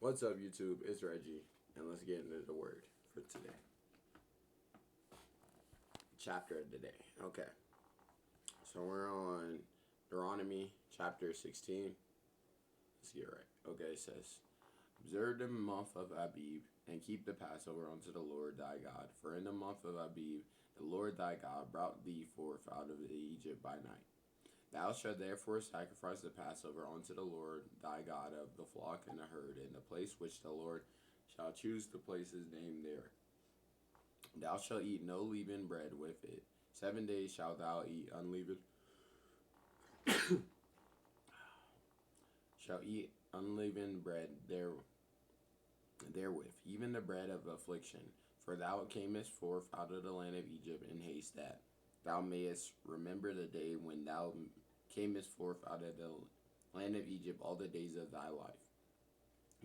What's up, YouTube? It's Reggie, and let's get into the word for today. Chapter of the day. Okay. So we're on Deuteronomy chapter 16. Let's get it right. Okay, it says, Observe the month of Abib, and keep the Passover unto the Lord thy God. For in the month of Abib, the Lord thy God brought thee forth out of Egypt by night. Thou shalt therefore sacrifice the Passover unto the Lord thy God of the flock and the herd, in the place which the Lord shall choose to place his name there. Thou shalt eat no leavened bread with it. 7 days shalt thou eat unleavened shall eat unleavened bread therewith, even the bread of affliction. For thou camest forth out of the land of Egypt in haste, that thou mayest remember the day when thou camest forth out of the land of Egypt all the days of thy life.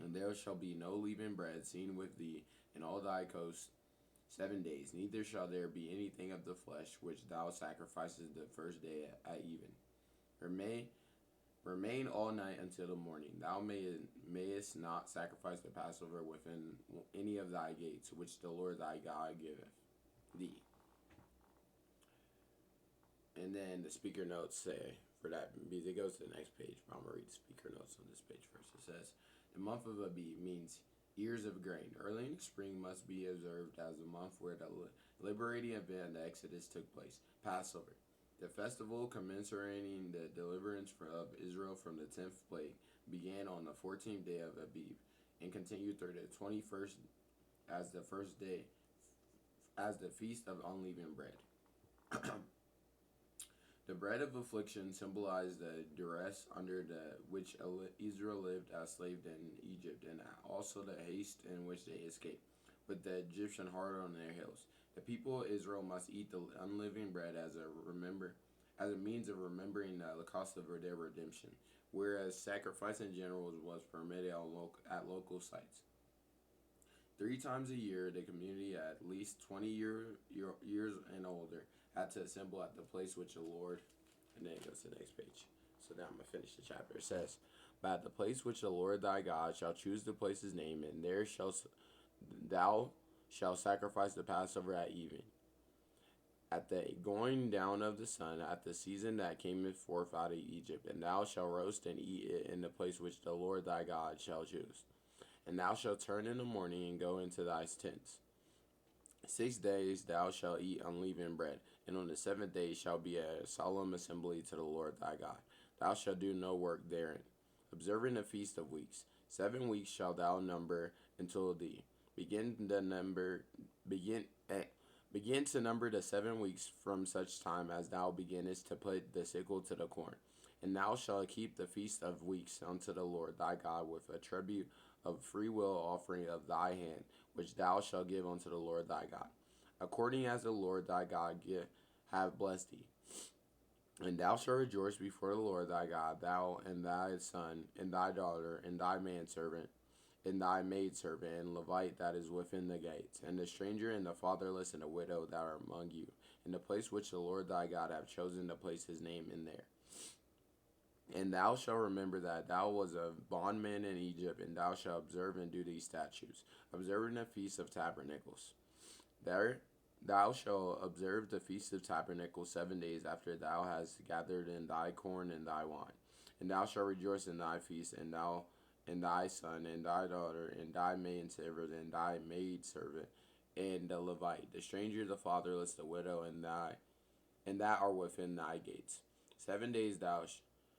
And there shall be no leavened bread seen with thee in all thy coasts 7 days, neither shall there be anything of the flesh which thou sacrificest the first day at even. Remain all night until the morning. Thou mayest not sacrifice the Passover within any of thy gates, which the Lord thy God giveth thee. And then the speaker notes say, for that, because it goes to the next page, but I'm going to read the speaker notes on this page first. It says, the month of Abib means ears of grain. Early in the spring must be observed as the month where the liberating event, the Exodus, took place. Passover, the festival commemorating the deliverance of Israel from the 10th plague, began on the 14th day of Abib and continued through the 21st as the first day, as the feast of unleavened bread. The bread of affliction symbolized the duress under which Israel lived as slaves in Egypt, and also the haste in which they escaped, with the Egyptian hard on their heels. The people of Israel must eat the unleavened bread as a means of remembering the cost of their redemption, whereas sacrifice in general was permitted at local sites. 3 times a year, the community at least 20 years and older had to assemble at the place which the Lord, and then it goes to the next page. So now I'm going to finish the chapter. It says, But at the place which the Lord thy God shall choose to place his name, and there thou shalt sacrifice the Passover at even. At the going down of the sun, at the season that cameth forth out of Egypt, and thou shalt roast and eat it in the place which the Lord thy God shall choose. And thou shalt turn in the morning and go into thy tents. 6 days thou shalt eat unleavened bread, and on the 7th day shall be a solemn assembly to the Lord thy God. Thou shalt do no work therein, observing the feast of weeks. 7 weeks shalt thou number until thee. Begin to number the 7 weeks from such time as thou beginnest to put the sickle to the corn. And thou shalt keep the feast of weeks unto the Lord thy God with a tribute of freewill offering of thy hand, which thou shalt give unto the Lord thy God, according as the Lord thy God have blessed thee. And thou shalt rejoice before the Lord thy God, thou and thy son, and thy daughter, and thy manservant, and thy maidservant, and Levite that is within the gates, and the stranger, and the fatherless, and the widow that are among you, in the place which the Lord thy God hath chosen to place his name in there. And thou shalt remember that thou was a bondman in Egypt, and thou shalt observe and do these statutes, observing the feast of tabernacles. There thou shalt observe the feast of tabernacles 7 days after thou hast gathered in thy corn and thy wine. And thou shalt rejoice in thy feast, and thou and thy son, and thy daughter, and thy manservant, and thy maidservant, and the Levite, the stranger, the fatherless, the widow, and that are within thy gates. 7 days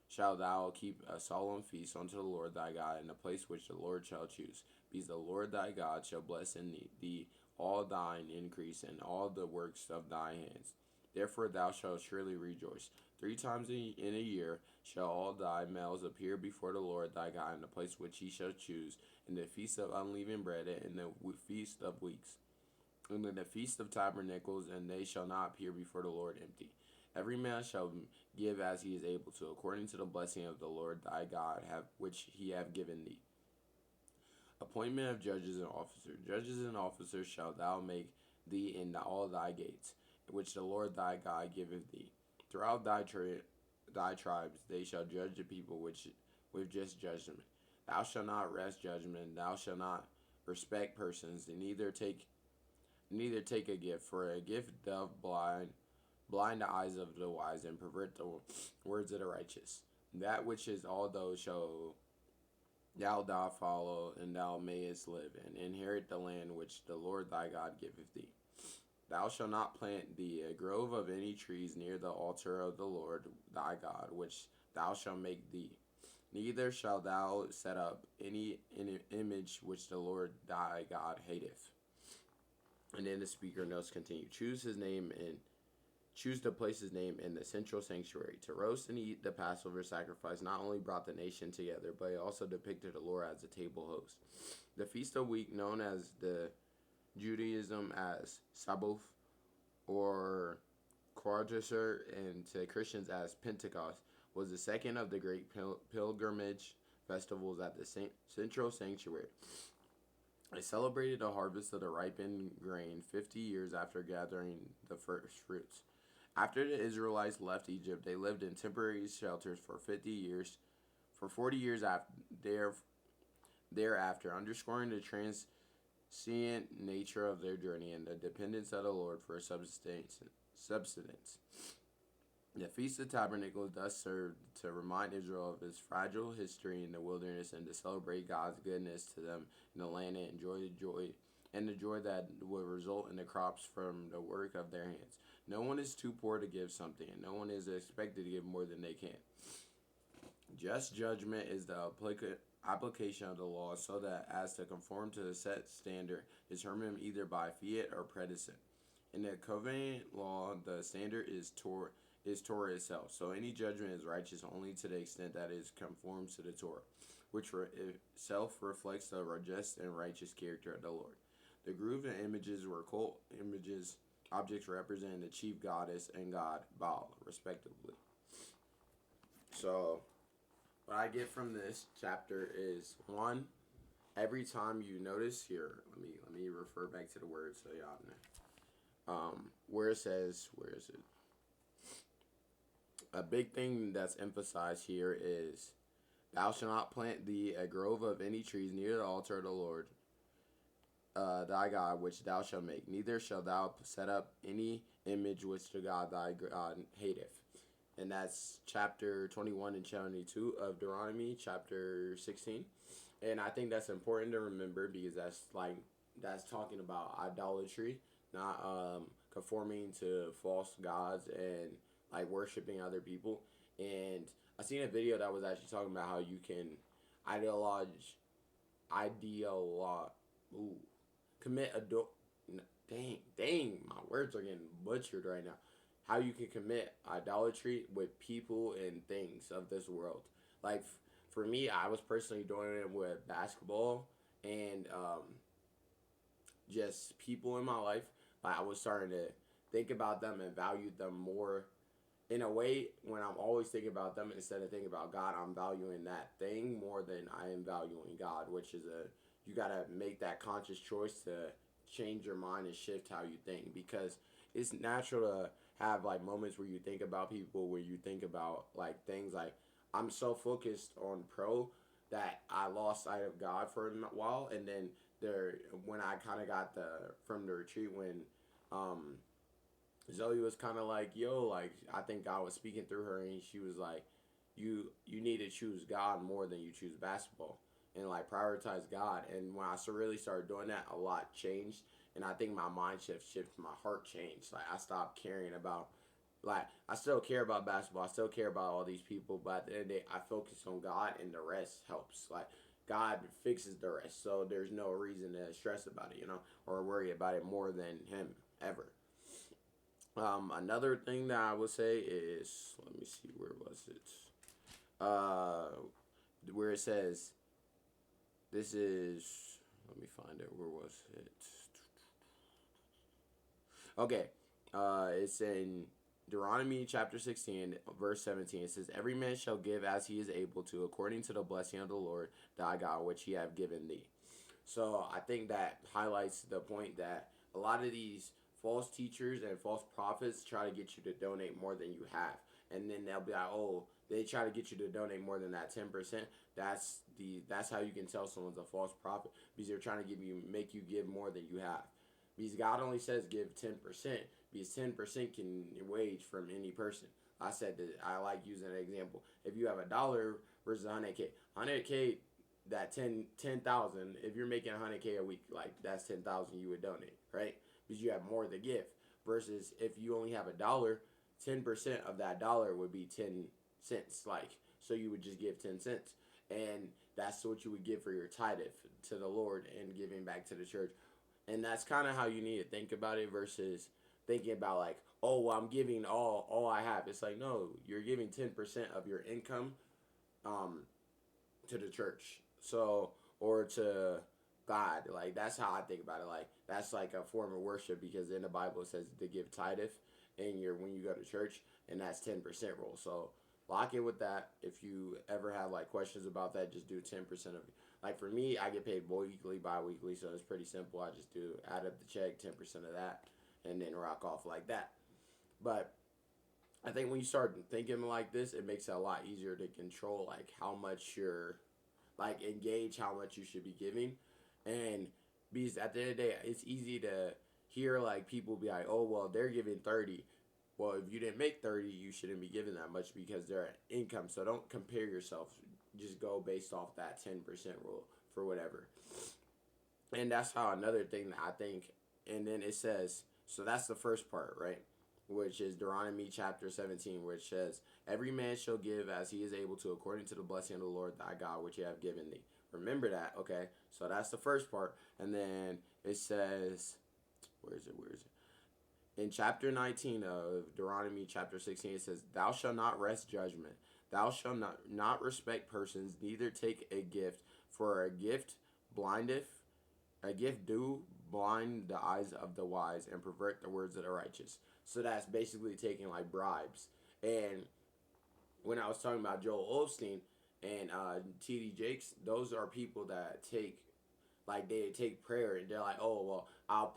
shalt thou keep a solemn feast unto the Lord thy God in the place which the Lord shall choose, because the Lord thy God shall bless in thee all thine increase and all the works of thy hands. Therefore thou shalt surely rejoice. 3 times in a year shall all thy males appear before the Lord thy God in the place which he shall choose, in the feast of unleavened bread, and the feast of weeks, and in the feast of tabernacles, and they shall not appear before the Lord empty. Every man shall give as he is able to, according to the blessing of the Lord thy God, which he hath given thee. Appointment of judges and officers. Judges and officers shalt thou make thee in all thy gates, which the Lord thy God giveth thee. Throughout thy tribes they shall judge the people with just judgment. Thou shalt not wrest judgment. Thou shalt not respect persons, and neither take a gift, for a gift doth blind the eyes of the wise, and pervert the words of the righteous. That which is all those shall thou follow, and thou mayest live, and inherit the land which the Lord thy God giveth thee. Thou shalt not plant thee a grove of any trees near the altar of the Lord thy God, which thou shalt make thee. Neither shalt thou set up any image which the Lord thy God hateth. And then the speaker notes continue. Choose to place his name in the central sanctuary. To roast and eat the Passover sacrifice not only brought the nation together, but it also depicted the Lord as a table host. The Feast of Week, known as the Judaism as Sabbath or Quadricer, and to Christians as Pentecost, was the second of the great pilgrimage festivals at the central sanctuary. It celebrated the harvest of the ripened grain 50 years after gathering the first fruits. After the Israelites left Egypt, they lived in temporary shelters for 40 years thereafter, underscoring the transient nature of their journey and the dependence of the Lord for subsistence. The Feast of Tabernacles thus served to remind Israel of its fragile history in the wilderness and to celebrate God's goodness to them in the land and enjoy the joy that will result in the crops from the work of their hands. No one is too poor to give something, and no one is expected to give more than they can. Just judgment is the application of the law so that as to conform to the set standard determined either by fiat or precedent. In the covenant law, the standard is Torah itself, so any judgment is righteous only to the extent that it conforms to the Torah, which for itself reflects the just and righteous character of the Lord. The groove and images were cult images, objects representing the chief goddess and god Baal, respectively. So, what I get from this chapter is, one, every time you notice here, let me refer back to the word so y'all know. Where it says, where is it? A big thing that's emphasized here is, thou shalt not plant thee a grove of any trees near the altar of the Lord thy God, which thou shalt make. Neither shalt thou set up any image which the God thy God hateth. And that's chapter 21 and 22 of Deuteronomy, chapter 16. And I think that's important to remember because that's talking about idolatry, not conforming to false gods and like worshiping other people. And I seen a video that was actually talking about how you can dang, my words are getting butchered right now. How you can commit idolatry with people and things of this world. Like, for me, I was personally doing it with basketball and just people in my life. Like, I was starting to think about them and value them more. In a way, when I'm always thinking about them instead of thinking about God, I'm valuing that thing more than I am valuing God, which is you got to make that conscious choice to change your mind and shift how you think, because it's natural to have like moments where you think about people, where you think about like things like, I'm so focused on pro that I lost sight of God for a while. And then when I kind of got from the retreat, when Zoe was kind of like, yo, like, I think God was speaking through her, and she was like, you need to choose God more than you choose basketball, and like prioritize God. And when I really started doing that, a lot changed. And I think my mind shifted, my heart changed. Like, I stopped caring about, like, I still care about basketball, I still care about all these people, but at the end of the day, I focus on God, and the rest helps. Like, God fixes the rest, so there's no reason to stress about it, or worry about it more than Him, ever. Another thing that I would say is, let me see, where was it? Where it says, this is, let me find it, where was it? Okay, it's in Deuteronomy chapter 16, verse 17. It says, every man shall give as he is able to, according to the blessing of the Lord thy God, which he have given thee. So I think that highlights the point that a lot of these false teachers and false prophets try to get you to donate more than you have. And then they'll be like, oh, they try to get you to donate more than that 10%. That's how you can tell someone's a false prophet, because they're trying to make you give more than you have. Because God only says give 10%, because 10% can wage from any person. I said that I like using an example. If you have $1 versus 100K, 100K, that 10,000. If you're making 100K a week, like that's 10,000 you would donate, right? Because you have more to give. Versus if you only have $1, 10% of that dollar would be 10 cents. Like, so you would just give 10 cents, and that's what you would give for your tithe to the Lord and giving back to the church. And that's kind of how you need to think about it, versus thinking about like, oh, well, I'm giving all I have. It's like, no, you're giving 10% of your income um to the church. So, or to God. Like, that's how I think about it. Like, that's like a form of worship, because in the Bible it says to give tithe in your when you go to church, and that's 10% rule. So lock it with that. If you ever have like questions about that, just do 10% of it. Like for me, I get paid weekly, bi-weekly, so it's pretty simple. I just do add up the check, 10% of that, and then rock off like that. But I think when you start thinking like this, it makes it a lot easier to control like how much you're like engage how much you should be giving. And because at the end of the day, it's easy to hear like people be like, oh well, they're giving 30. Well, if you didn't make 30, you shouldn't be giving that much, because they're income. So don't compare yourself. Just go based off that 10% rule for whatever. And that's how another thing that I think. And then it says, so that's the first part, right? Which is Deuteronomy chapter 17, which says, every man shall give as he is able to, according to the blessing of the Lord thy God, which he have given thee. Remember that, okay? So that's the first part. And then it says, where is it? In chapter 19 of Deuteronomy chapter 16, it says, thou shalt not wrest judgment. Thou shalt not respect persons, neither take a gift, for a gift do blind the eyes of the wise and pervert the words of the righteous. So that's basically taking like bribes. And when I was talking about Joel Osteen and T.D. Jakes, those are people that they take prayer, and they're like, oh well, I'll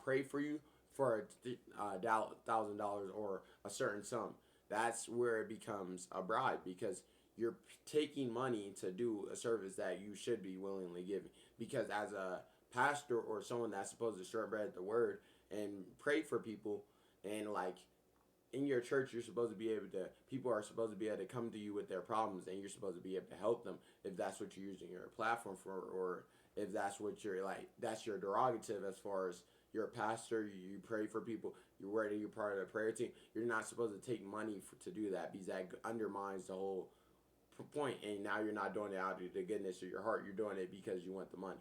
pray for you for $1,000 or a certain sum. That's where it becomes a bribe, because you're taking money to do a service that you should be willingly giving. Because as a pastor or someone that's supposed to spread the word and pray for people, and like in your church, you're supposed to be able to, people are supposed to be able to come to you with their problems, and you're supposed to be able to help them if that's what you're using your platform for, or if that's what you're like, that's your derogative as far as you're a pastor, you pray for people, you're part of the prayer team. You're not supposed to take money to do that, because that undermines the whole point. And now you're not doing it out of the goodness of your heart. You're doing it because you want the money.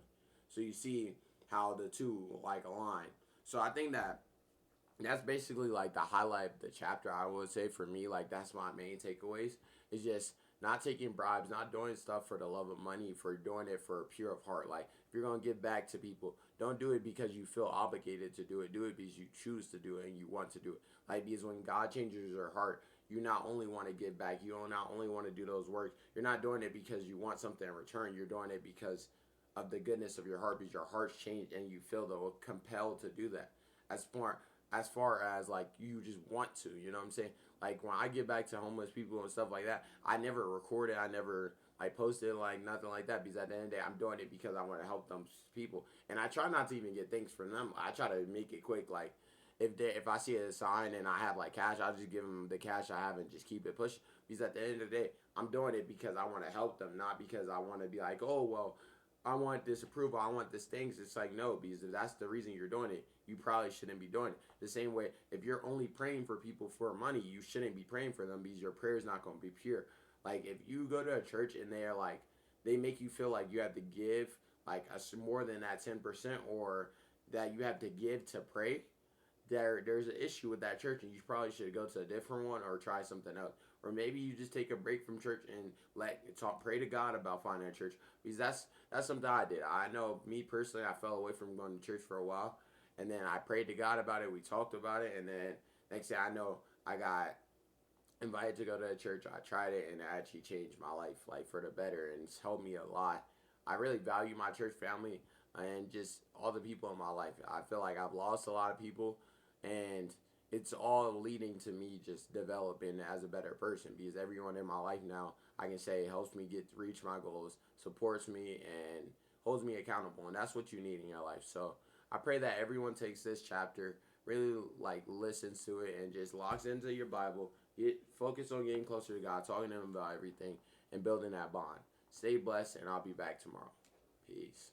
So you see how the two like align. So I think that's basically like the highlight of the chapter. I would say for me, like that's my main takeaways. Is just not taking bribes, not doing stuff for the love of money, for doing it for pure of heart. Like if you're gonna give back to people, don't do it because you feel obligated to do it. Do it because you choose to do it and you want to do it. Like, because when God changes your heart, you not only want to give back, you not only want to do those works. You're not doing it because you want something in return. You're doing it because of the goodness of your heart, because your heart's changed and you feel compelled to do that. As far as like you just want to, you know what I'm saying? Like when I get back to homeless people and stuff like that, I never record it, I never like post it, like nothing like that, because at the end of the day, I'm doing it because I want to help them people, and I try not to even get things from them. I try to make it quick. Like if I see a sign and I have like cash, I'll just give them the cash I have and just keep it pushing. Because at the end of the day, I'm doing it because I want to help them, not because I want to be like, oh well, I want this approval, I want this things. It's like, no, because if that's the reason you're doing it, you probably shouldn't be doing it. The same way, if you're only praying for people for money, you shouldn't be praying for them, because your prayer is not going to be pure. Like if you go to a church and they are like, they make you feel like you have to give like more than that 10%, or that you have to give to pray, there's an issue with that church, and you probably should go to a different one or try something else. Or maybe you just take a break from church and pray to God about finding a church, because that's something I did. I know me personally, I fell away from going to church for a while, and then I prayed to God about it. We talked about it, and then next thing I know, I got invited to go to a church. I tried it, and it actually changed my life, like for the better, and it's helped me a lot. I really value my church family and just all the people in my life. I feel like I've lost a lot of people, and it's all leading to me just developing as a better person, because everyone in my life now, I can say helps me reach my goals, supports me, and holds me accountable. And that's what you need in your life. So I pray that everyone takes this chapter, really like listens to it, and just locks into your Bible. Get focus on getting closer to God, talking to Him about everything, and building that bond. Stay blessed, and I'll be back tomorrow. Peace.